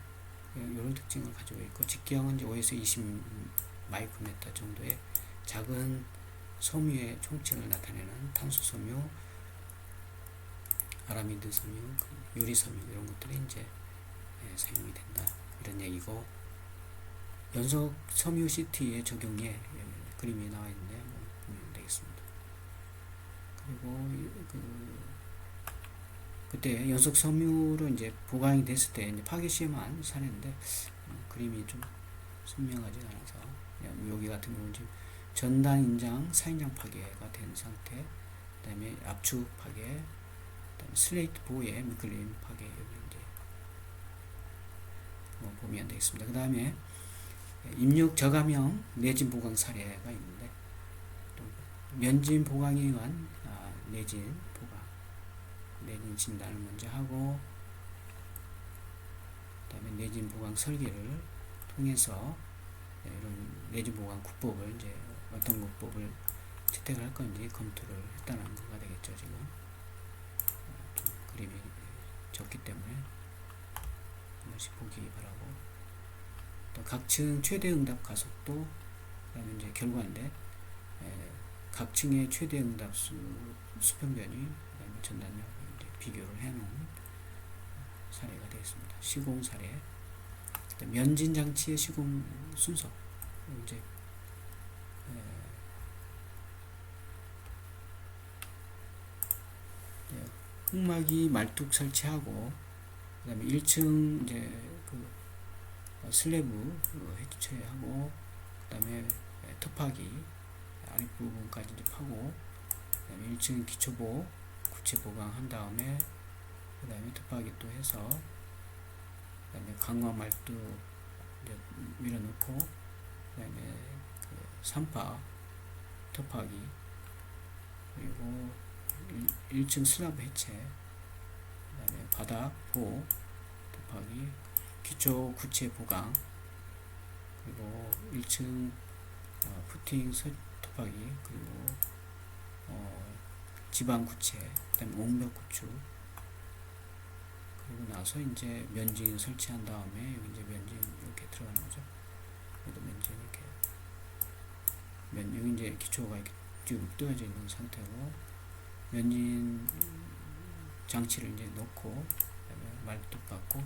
이런 특징을 가지고 있고, 직경은 이제 5에서 20 마이크로미터 정도의 작은 섬유의 총칭을 나타내는 탄소 섬유, 아라미드 섬유, 유리 섬유, 이런 것들이 이제 사용이 된다, 이런 얘기고, 연속 섬유 CT의 적용에 그림이 나와 있는데 보면 되겠습니다. 그리고 그때 연속 섬유로 이제 보강이 됐을 때 이제 파괴 시험한 사례인데 그림이 좀 선명하지 않아서 여기 같은 경우는 지금 전단 인장, 사인장 파괴가 된 상태, 그 다음에 압축 파괴, 그 다음에 슬레이트 보에 미끌림 파괴 여기 이제 보면 되겠습니다. 그 다음에 입력 저감형 내진 보강 사례가 있는데 또 면진 보강에 의한 내진 보강, 내진 진단을 먼저 하고 그 다음에 내진 보강 설계를 통해서 이런 내진 보강 국법을 이제 어떤 국법을 채택을 할 건지 검토를 했다는 거가 되겠죠. 지금 좀 그림이 적기 때문에 한 번씩 보기 바라고, 또 각층 최대 응답 가속도, 그다음에 이제 결과인데 각 층의 최대 응답 수평변이, 그다음에 전단력 이제 비교를 해놓은 사례가 되겠습니다. 시공 사례, 면진 장치의 시공 순서, 이제 흑막이 말뚝 설치하고, 그 다음에 1층 이제 슬래브 해체하고, 그 다음에 터파기 아랫부분까지 이제 파고, 그 다음에 1층 기초보 구체 보강한 다음에, 그 다음에 터파기 또 해서, 그 다음에 강광 말뚝 이제 밀어넣고, 그 다음에 3파 터파기, 그리고 1층 슬라브 해체, 그 다음에 바닥 보 터파기, 기초 구체 보강, 그리고 1층 푸팅 터파기, 그리고 지방 구체, 그 다음에 옹벽 구축, 그리고 나서 이제 면진 설치한 다음에 여기 이제 면진 이렇게 들어가는 거죠. 여기도 면진 이렇게 여기 이제 기초가 이렇게 쭉 뜨어져 있는 상태고, 면진 장치를 이제 놓고, 그다음에 말뚝 받고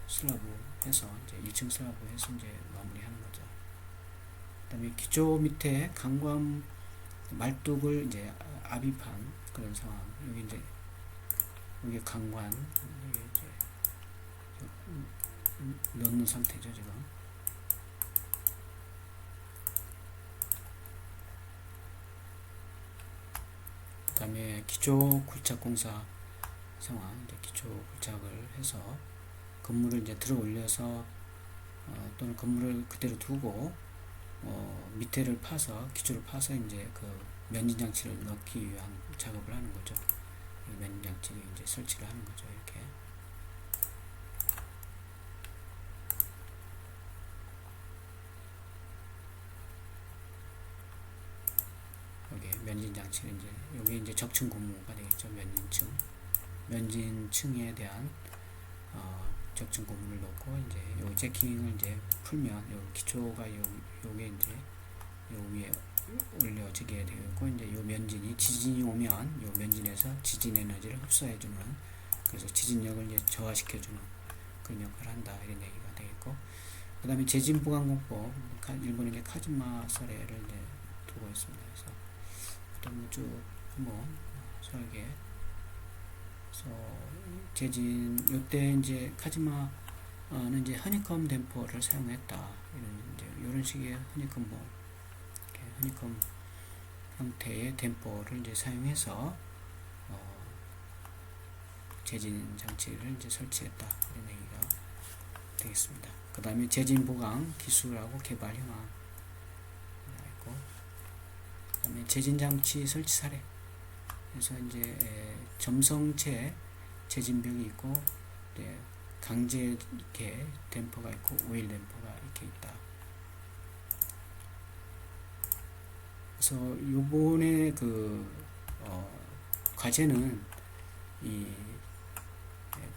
슬라브 해서 이제 1층 슬라브 해서 이제 마무리하는 거죠. 그다음에 기초 밑에 강광 말뚝을 이제 압입한 그런 상황. 여기 이제 여기 강관 여기 이제 넣는 상태죠 지금. 그 다음에 기초 굴착 공사 상황, 이제 기초 굴착을 해서 건물을 이제 들어 올려서 또는 건물을 그대로 두고 밑에를 파서, 기초를 파서 이제 면진 장치를 넣기 위한 작업을 하는 거죠. 면진 장치를 이제 설치를 하는 거죠. 이렇게. 여기 면진 장치를 이제, 여기 이제 적층 고무가 되겠죠. 면진층. 면진층에 대한 적층 고무를 넣고, 이제 요 재킹을 이제 풀면 요 기초가 요게 이제 요 위에 올려지게 되고, 이제 요 면진이 지진이 오면 요 면진에서 지진 에너지를 흡수해주는, 그래서 지진력을 이제 저하시켜주는 그런 역할을 한다, 이런 얘기가 되겠고, 그 다음에 재진 보강 공법, 일본의 이제 카즈마 사례를 이제 두고 있습니다. 그래서 일단 쭉 한번 설계. 재진, 요때 이제 카즈마는 이제 허니컴 댐퍼를 사용했다. 이런 식의 허니컴 이렇게 허니컴 형태의 댐퍼를 이제 사용해서 재진 장치를 이제 설치했다. 이런 얘기가 되겠습니다. 그 다음에 재진 보강 기술하고 개발 현황 있고, 그 다음에 재진 장치 설치 사례. 그래서 이제 점성체 재진벽이 있고, 강제계 댐퍼가 있고, 오일 댐퍼가 이렇게 있다. 그래서 요번에 과제는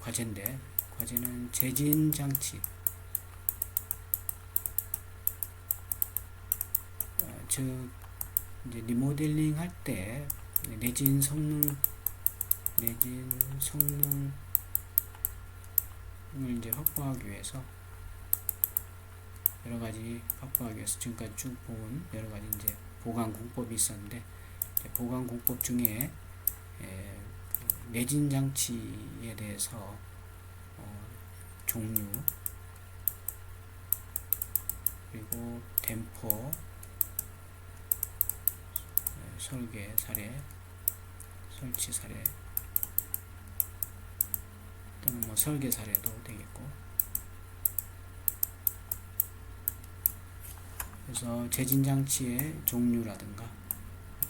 과제는 재진 장치, 즉 이제 리모델링 할 때 내진 성능을 이제 확보하기 위해서 여러 가지 확보하기 위해서 지금까지 쭉 본 여러 가지 이제 보강 공법이 있었는데, 보강 공법 중에 그 내진 장치에 대해서 종류, 그리고 댐퍼 설계 사례, 설치 사례 또는 뭐 설계 사례도 되겠고, 그래서 제진장치의 종류라든가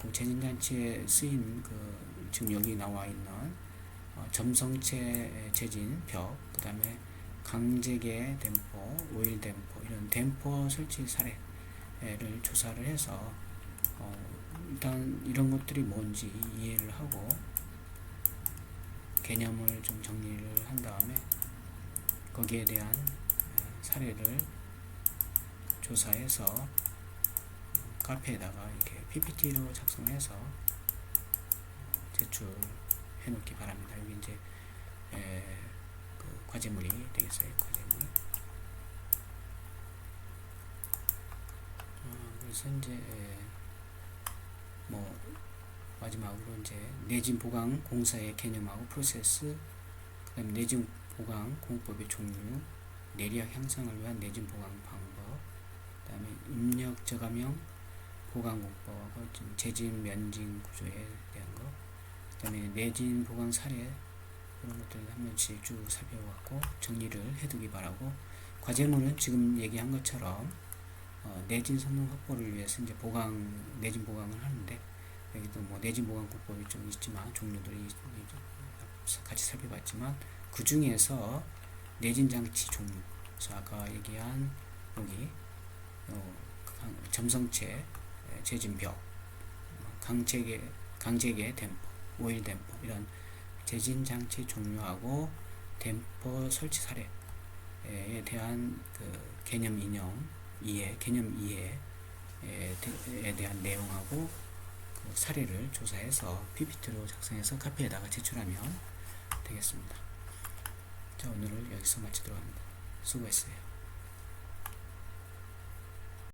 그 제진장치에 쓰인 그 지금 여기 나와 있는 점성체 제진 벽, 그 다음에 강제계 댐퍼, 오일 댐퍼, 이런 댐퍼 설치 사례를 조사를 해서 일단 이런 것들이 뭔지 이해를 하고 개념을 좀 정리를 한 다음에 거기에 대한 사례를 조사해서 카페에다가 이렇게 PPT로 작성해서 제출해 놓기 바랍니다. 여기 이제 그 과제물이 되겠어요. 과제물. 그래서 이제 뭐 마지막으로 이제 내진 보강 공사의 개념하고 프로세스, 그다음 내진 보강 공법의 종류, 내리학 향상을 위한 내진 보강 방법, 그다음에 입력 저감형 보강 공법하고 제진 면진 구조에 대한 거, 그다음에 내진 보강 사례, 그런 것들을 한 번씩 쭉 살펴봤고 정리를 해두기 바라고, 과제물은 지금 얘기한 것처럼 내진 성능 확보를 위해서 이제 내진 보강을 하는데, 여기도 뭐 내진 보강 공법이 좀 있지만 종류들이 같이 살펴봤지만 그 중에서 내진 장치 종류, 그래서 아까 얘기한 여기 점성체 제진벽, 강제계 댐퍼, 오일 댐퍼, 이런 제진 장치 종류하고 댐퍼 설치 사례에 대한 그 개념 이해에 대한 내용하고 그 사례를 조사해서 PPT로 작성해서 카페에다가 제출하면 되겠습니다. 자, 오늘을 여기서 마치도록 합니다. 수고했어요.